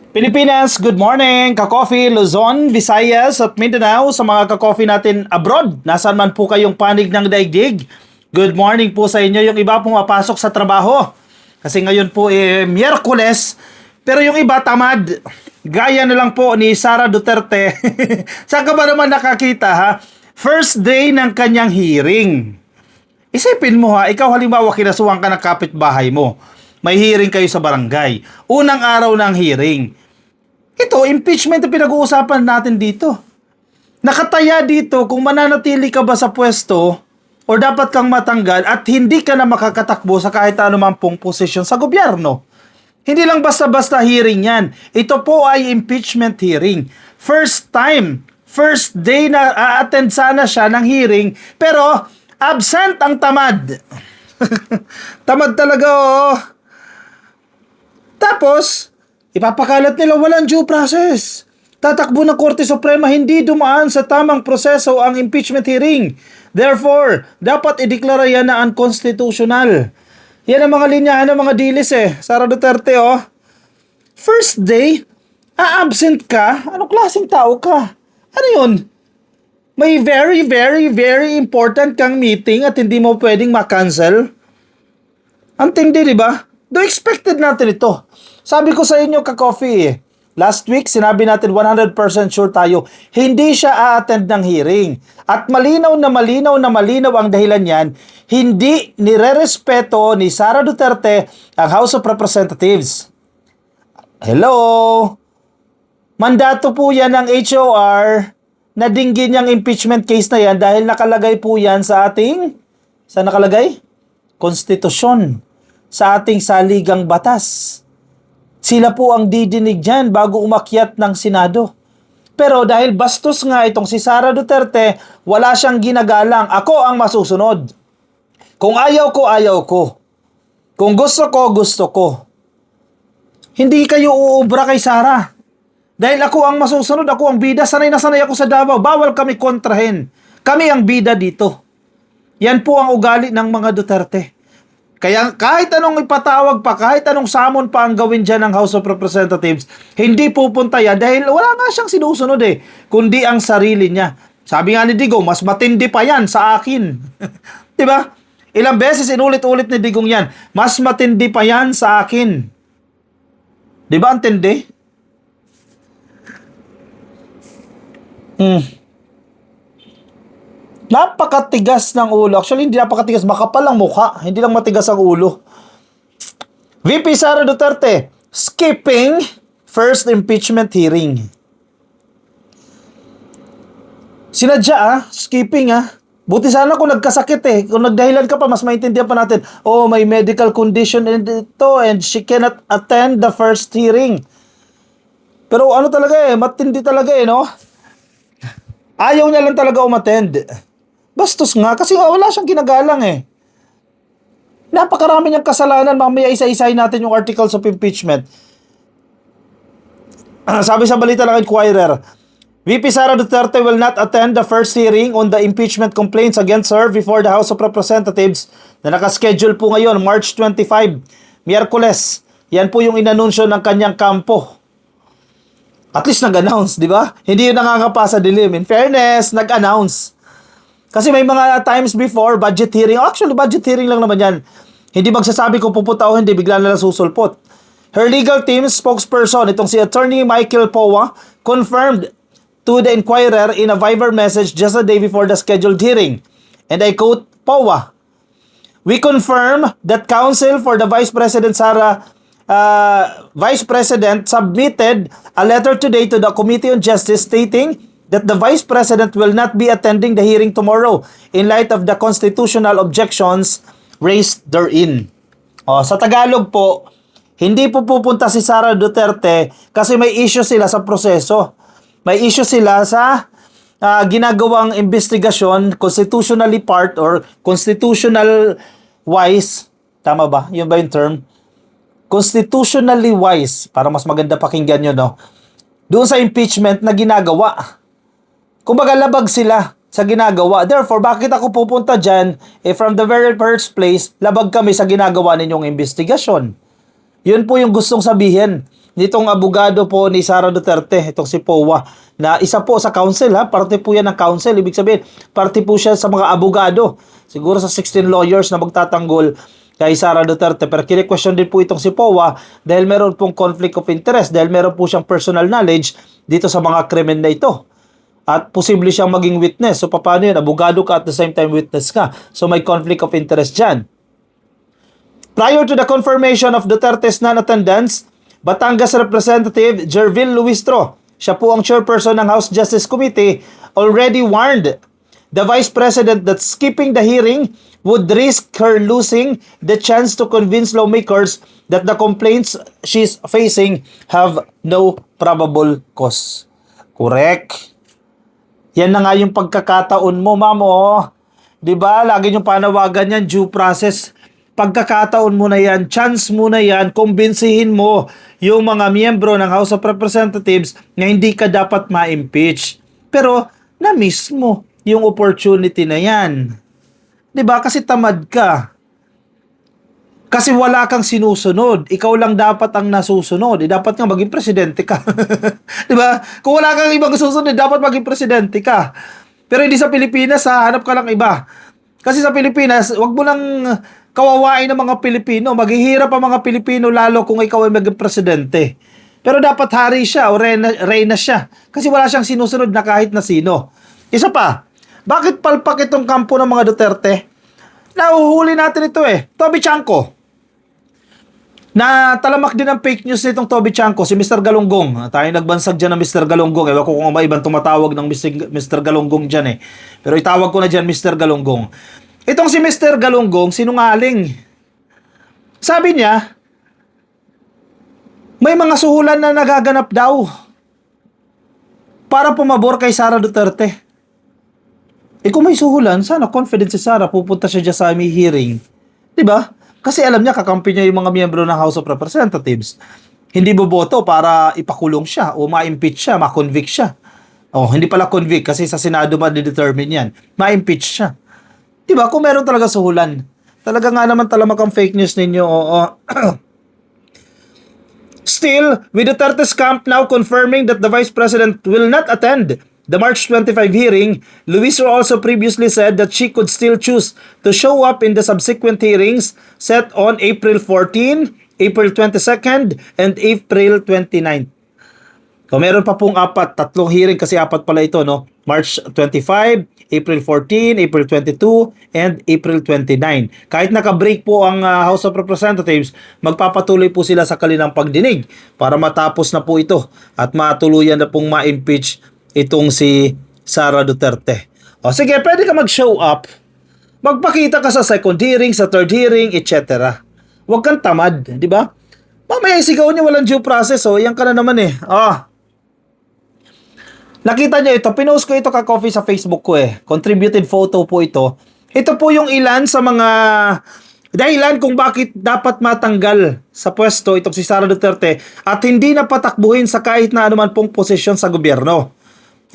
Pilipinas, good morning! Ka-coffee, Luzon, Visayas at Mindanao sa mga ka-coffee natin abroad. Nasaan man po kayong panig ng daigdig. Good morning po sa inyo. Yung iba pumapasok sa trabaho. Kasi ngayon po Miyerkules. Pero yung iba tamad. Gaya na lang po ni Sara Duterte. Saan ka ba naman nakakita ha? First day ng kanyang hearing. Isipin mo ha, ikaw halimbawa kinasuhan ka ng kapitbahay mo. May hearing kayo sa barangay. Unang araw ng hearing. Ito, impeachment ang pinag-uusapan natin dito. Nakataya dito kung mananatili ka ba sa pwesto o dapat kang matanggal at hindi ka na makakatakbo sa kahit anumang pong posisyon sa gobyerno. Hindi lang basta-basta hearing yan. Ito po ay impeachment hearing. First time, first day na a-attend sana siya ng hearing, pero absent ang tamad. Tamad talaga, oh. Tapos, ipapakalat nila walang due process. Tatakbo ng Korte Suprema, hindi dumaan sa tamang proseso ang impeachment hearing. Therefore, dapat ideklara yan na unconstitutional. Yan ang mga linyahan ng mga dilis Sara Duterte, oh. First day, absent ka? Anong klaseng tao ka? Ano yun? May very, very, very important kang meeting at hindi mo pwedeng ma-cancel? Ang tindi, di ba? Do expected natin ito. Sabi ko sa inyo, ka-coffee, last week, sinabi natin 100% sure tayo, hindi siya a-attend ng hearing. At malinaw na malinaw na malinaw ang dahilan yan, hindi nire-respeto ni Sara Duterte ang House of Representatives. Hello? Mandato po yan ng HOR na dinggin yung impeachment case na yan dahil nakalagay po yan sa ating, saan nakalagay? Konstitusyon. Sa ating saligang batas. Sila po ang didinig dyan bago umakyat ng Senado. Pero dahil bastos nga itong si Sara Duterte, wala siyang ginagalang. Ako ang masusunod. Kung ayaw ko, ayaw ko. Kung gusto ko, gusto ko. Hindi kayo uubra kay Sara. Dahil ako ang masusunod, ako ang bida. Sanay na sanay ako sa Davao. Bawal kami kontrahin. Kami ang bida dito. Yan po ang ugali ng mga Duterte. Kaya kahit anong ipatawag pa, kahit anong samon pa ang gawin dyan ng House of Representatives, hindi pupunta yan dahil wala nga siyang sinusunod kundi ang sarili niya. Sabi nga ni Digong, mas matindi pa yan sa akin. Diba? Ilang beses inulit-ulit ni Digong yan, mas matindi pa yan sa akin. Diba ang tindi? Napakatigas ng ulo. Actually, hindi napakatigas. Makapal ang mukha. Hindi lang matigas ang ulo. VP Sara Duterte, skipping first impeachment hearing. Sinadya skipping Buti sana kung nagkasakit Kung nagdahilan ka pa, mas maintindihan pa natin. Oh, may medical condition and she cannot attend the first hearing. Pero ano talaga matindi talaga no? Ayaw niya lang talaga umattend. Bastos nga, kasi wala siyang ginagalang Napakarami niyang kasalanan, mamaya isa-isahin natin yung articles of impeachment. Sabi sa balita ng Inquirer, VP Sara Duterte will not attend the first hearing on the impeachment complaints against her before the House of Representatives na nakaschedule po ngayon, March 25, Miyerkules. Yan po yung inanunsyo ng kanyang kampo. At least nag-announce, di ba? Hindi yun nangangapa sa dilim. In fairness, nag-announce. Kasi may mga times before, budget hearing. Actually, budget hearing lang naman yan. Hindi magsasabi kung pupunta o hindi, bigla na lang susulpot. Her legal team spokesperson, itong si Attorney Michael Powa, confirmed to the Inquirer in a Viber message just a day before the scheduled hearing. And I quote Powa, "We confirm that counsel for the Vice President Vice President submitted a letter today to the Committee on Justice stating that the Vice President will not be attending the hearing tomorrow in light of the constitutional objections raised therein." Sa Tagalog po, hindi po pupunta si Sara Duterte kasi may issue sila sa proseso. May issue sila sa ginagawang investigasyon, constitutionally part or constitutional wise. Tama ba? Yun ba yung term? Constitutionally wise. Para mas maganda pakinggan nyo, no? Doon sa impeachment na ginagawa. Kumbaga labag sila sa ginagawa. Therefore, bakit ako pupunta dyan? From the very first place, labag kami sa ginagawa ninyong investigasyon. Yun po yung gustong sabihin nitong abogado po ni Sara Duterte, itong si Powa, na isa po sa council ha, parte po yan ng council, ibig sabihin, parte po siya sa mga abogado, siguro sa 16 lawyers na magtatanggol kay Sara Duterte, pero kine-question din po itong si Powa dahil meron pong conflict of interest, dahil meron po siyang personal knowledge dito sa mga krimen na ito. At posible siyang maging witness. So, paano yun? Abogado ka at the same time witness ka. So, may conflict of interest dyan. Prior to the confirmation of Duterte's non-attendance, Batangas Representative Jervil Luistro, siya po ang chairperson ng House Justice Committee, already warned the Vice President that skipping the hearing would risk her losing the chance to convince lawmakers that the complaints she's facing have no probable cause. Correct. Yan na nga yung pagkakataon mo, ma'am, oh. 'Di ba? Lagi yung panawagan yan, due process. Pagkakataon mo na yan, chance mo na yan, kumbinsihin mo yung mga miyembro ng House of Representatives na hindi ka dapat ma-impeach. Pero, na-miss mo yung opportunity na yan. 'Di ba? Kasi tamad ka. Kasi wala kang sinusunod. Ikaw lang dapat ang nasusunod. Dapat nga maging presidente ka. 'Di ba? Kung wala kang ibang susunod, dapat maging presidente ka. Pero hindi sa Pilipinas, hanap ka lang iba. Kasi sa Pilipinas, wag mo nang kawawain ng mga Pilipino. Maghihirap ang mga Pilipino lalo kung ikaw ay maging presidente. Pero dapat hari siya o reyna siya. Kasi wala siyang sinusunod na kahit na sino. Isa pa, bakit palpak itong kampo ng mga Duterte? Nahuhuli natin ito Toby Chanco. Na talamak din ang fake news nitong Toby Chanco, si Mr. Galunggong. Tayo nagbansag dyan ng Mr. Galunggong. Ewan ko kung may ibang tumatawag ng Mr. Galunggong dyan Pero itawag ko na dyan Mr. Galunggong. Itong si Mr. Galunggong, sinungaling. Sabi niya, may mga suhulan na nagaganap daw para pumabor kay Sara Duterte. Kung may suhulan, sana confident si Sara, pupunta siya dyan sa aming hearing. Diba? Kasi alam niya, kakampi niya yung mga miyembro ng House of Representatives. Hindi boboto para ipakulong siya o ma-impeach siya, ma-convict siya. Hindi pala convict kasi sa Senado ma-determine yan. Ma-impeach siya. Diba? Kung meron talaga suhulan. Talaga nga naman talamak ang fake news ninyo. Still, with Duterte's camp now confirming that the Vice President will not attend the March 25 hearing, Luistro also previously said that she could still choose to show up in the subsequent hearings set on April 14, April 22nd, and April 29th. Kung meron pa pong tatlong hearing kasi apat pala ito, no? March 25, April 14, April 22, and April 29. Kahit naka-break po ang House of Representatives, magpapatuloy po sila sa kanilang pagdinig para matapos na po ito at matuluyan na pong ma-impeach itong si Sara Duterte. Sige, pwede ka mag-show up. Magpakita ka sa second hearing, sa third hearing, etc. Huwag kang tamad, di ba? Mamaya sigaw niya walang due process, yan ka na naman Nakita niyo ito, pinost ko ito ka-coffee sa Facebook ko Contributed photo po ito. Ito po yung ilan sa mga dahilan kung bakit dapat matanggal sa pwesto itong si Sara Duterte at hindi na patakbuhin sa kahit na anuman pong posisyon sa gobyerno.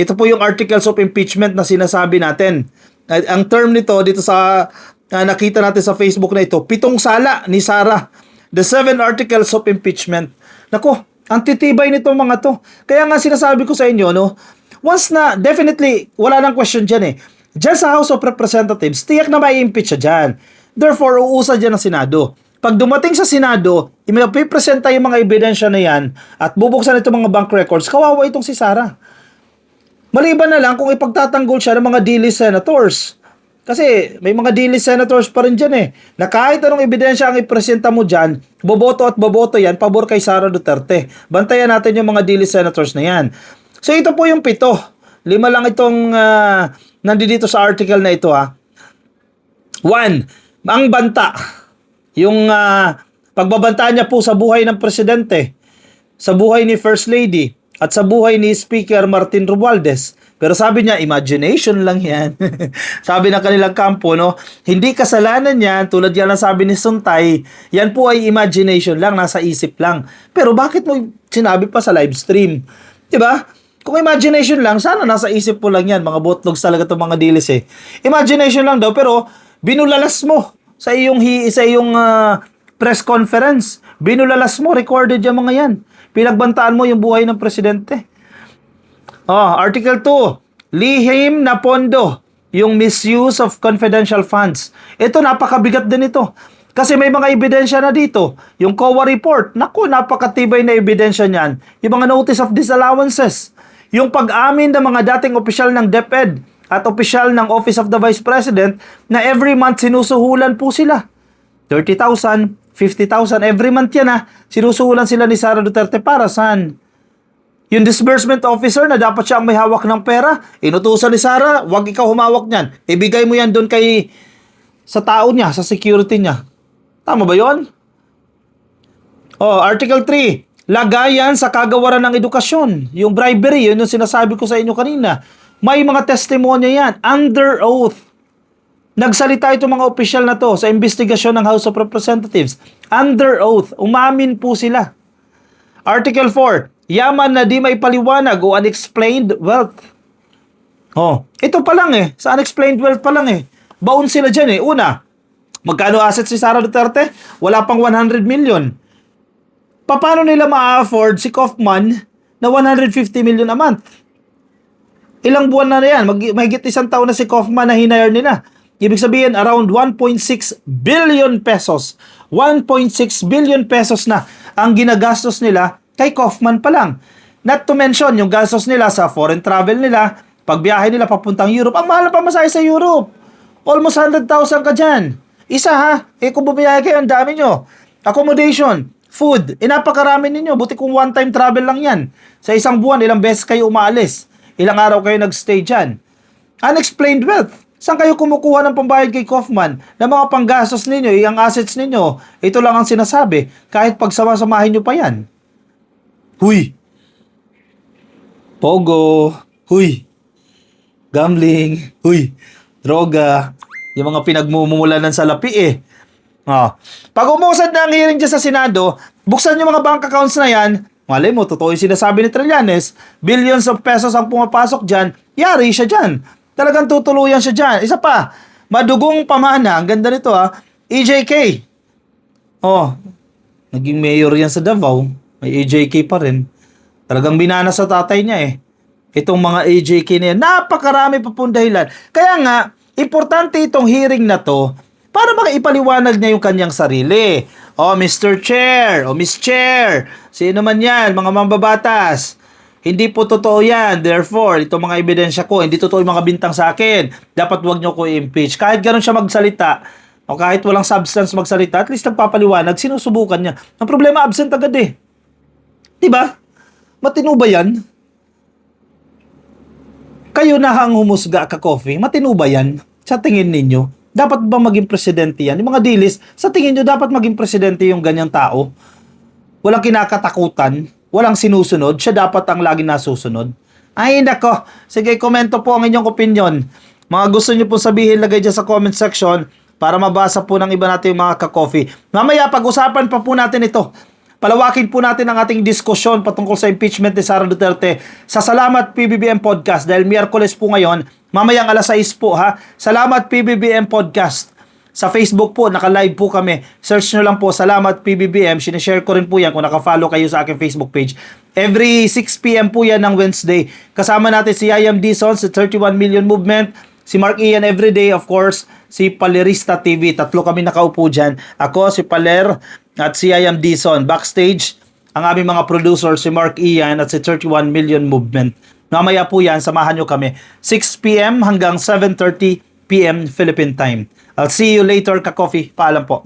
Ito po yung articles of impeachment na sinasabi natin. Ang term nito dito sa nakita natin sa Facebook na ito, 7 sala ni Sara. The 7 articles of impeachment. Nako, ang titibay nito mga to. Kaya nga sinasabi ko sa inyo, no, once na, definitely, wala nang question dyan Dyan sa House of Representatives, tiyak na may impeach siya dyan. Therefore, uusa dyan ang Senado. Pag dumating sa Senado, ipipresenta yung mga ebidensya na yan at bubuksan itong mga bank records, kawawa itong si Sara. Maliban na lang kung ipagtatanggol siya ng mga D-list senators. Kasi may mga D-list senators pa rin dyan na kahit anong ebidensya ang ipresenta mo dyan, boboto at boboto yan, pabor kay Sara Duterte. Bantayan natin yung mga D-list senators na yan. So ito po yung 7. 5 lang itong nandito sa article na ito 1. Ang banta. Yung pagbabantaan niya po sa buhay ng presidente, sa buhay ni First Lady, at sa buhay ni Speaker Martin Romualdez. Pero sabi niya, imagination lang yan. Sabi ng kanilang kampo, no? Hindi kasalanan yan, tulad yan ang sabi ni Suntay, yan po ay imagination lang, nasa isip lang. Pero bakit mo sinabi pa sa live stream? Diba? Kung imagination lang, sana nasa isip mo lang yan. Mga botlogs talaga itong mga dilis Imagination lang daw, pero binulalas mo sa iyong press conference. Binulalas mo, recorded yung mga yan. Pinagbantaan mo yung buhay ng presidente. Article 2, lihim na pondo, yung misuse of confidential funds. Ito, napakabigat din ito. Kasi may mga ebidensya na dito. Yung COA report, naku, napakatibay na ebidensya niyan. Yung mga notice of disallowances. Yung pag-amin ng mga dating opisyal ng DepEd at opisyal ng Office of the Vice President na every month sinusuhulan po sila. 30,000, 50,000, every month yan sinusuhulan sila ni Sara Duterte para saan? Yung disbursement officer na dapat siya ang may hawak ng pera, inutusan ni Sara, wag ikaw humawak niyan. Ibigay mo yan doon sa tao niya, sa security niya. Tama ba yon? Article 3. Lagayan sa kagawaran ng edukasyon. Yung bribery, yun yung sinasabi ko sa inyo kanina. May mga testimonya yan. Under oath. Nagsalita itong mga opisyal na to sa investigasyon ng House of Representatives. Under oath. Umamin po sila. Article 4. Yaman na di may paliwanag o unexplained wealth. Ito pa lang Sa unexplained wealth pa lang Baon sila dyan Una, magkano assets si Sara Duterte? Wala pang 100 million. Paano nila ma-afford si Kaufman na 150 million a month? Ilang buwan na yan? Mahigit isang taon na si Kaufman na hinire nila. Ibig sabihin, around 1.6 billion pesos. 1.6 billion pesos na ang ginagastos nila kay Kaufman pa lang. Not to mention, yung gastos nila sa foreign travel nila, pagbiyahe nila papuntang Europe. Ang mahal na pamasahe sa Europe. Almost 100,000 ka dyan. Isa kung bumiyahe kayo, ang dami nyo. Accommodation, food, napakarami ninyo. Buti kung one-time travel lang yan. Sa isang buwan, ilang beses kayo umaalis. Ilang araw kayo nagstay dyan. Unexplained wealth. Saan kayo kumukuha ng pambayad kay Kaufman na mga panggastos ninyo, yung assets ninyo? Ito lang ang sinasabi. Kahit pagsama-samahin nyo pa yan. Huy. Pogo. Huy. Gambling. Huy. Droga. Yung mga pinagmumulanan ng salapi Pag umusad na ang hearing dyan sa Senado, buksan yung mga bank accounts na yan, malay mo, totoo yung sinasabi ni Trillanes, billions of pesos ang pumapasok dyan, yari siya dyan. Talagang tutuluyan siya dyan. Isa pa, madugong pamana, ang ganda nito EJK. Naging mayor yan sa Davao, may EJK pa rin. Talagang binana sa tatay niya Itong mga EJK na yan, napakarami pa pong dahilan. Kaya nga, importante itong hearing na to para makaipaliwanag niya yung kanyang sarili. Mr. Chair, Miss Chair, sino man yan, mga mambabatas. Hindi po totoo yan. Therefore, itong mga ebidensya ko, hindi totoo yung mga bintang sa akin. Dapat wag nyo ko i-impeach. Kahit ganun siya magsalita, o kahit walang substance magsalita, at least nagpapaliwanag, sinusubukan niya. Ang problema, absent agad Diba? Matino ba yan? Kayo na ang humusga ka, Coffee. Matino ba yan? Sa tingin ninyo? Dapat ba maging presidente yan? Yung mga dilis, sa tingin nyo dapat maging presidente yung ganyang tao? Walang kinakatakutan, walang sinusunod, siya dapat ang laging nasusunod. Ay, nako. Sige, komento po ang inyong opinion. Mga gusto nyo po sabihin, lagay dyan sa comment section para mabasa po ng iba natin yung mga ka-coffee. Mamaya, pag-usapan pa po natin ito. Palawakin po natin ang ating diskusyon patungkol sa impeachment ni Sara Duterte sa Salamat PBBM Podcast dahil Miyerkules po ngayon, mamayang alas 6 po Salamat PBBM Podcast. Sa Facebook po, naka-live po kami. Search nyo lang po, Salamat PBBM. Sinishare ko rin po yan kung naka-follow kayo sa aking Facebook page. Every 6 p.m. po yan ng Wednesday. Kasama natin si Yayam Dizon sa 31 Million Movement. Si Mark Ian Everyday, of course. Si Palerista TV. Tatlo kami nakaupo dyan. Ako, si Paler, at si Yayam Dizon. Backstage, ang aming mga producer, si Mark Ian at si 31 Million Movement. Mamaya po yan, samahan nyo kami. 6 p.m. hanggang 7:30 p.m. Philippine time. I'll see you later, ka-coffee. Paalam po.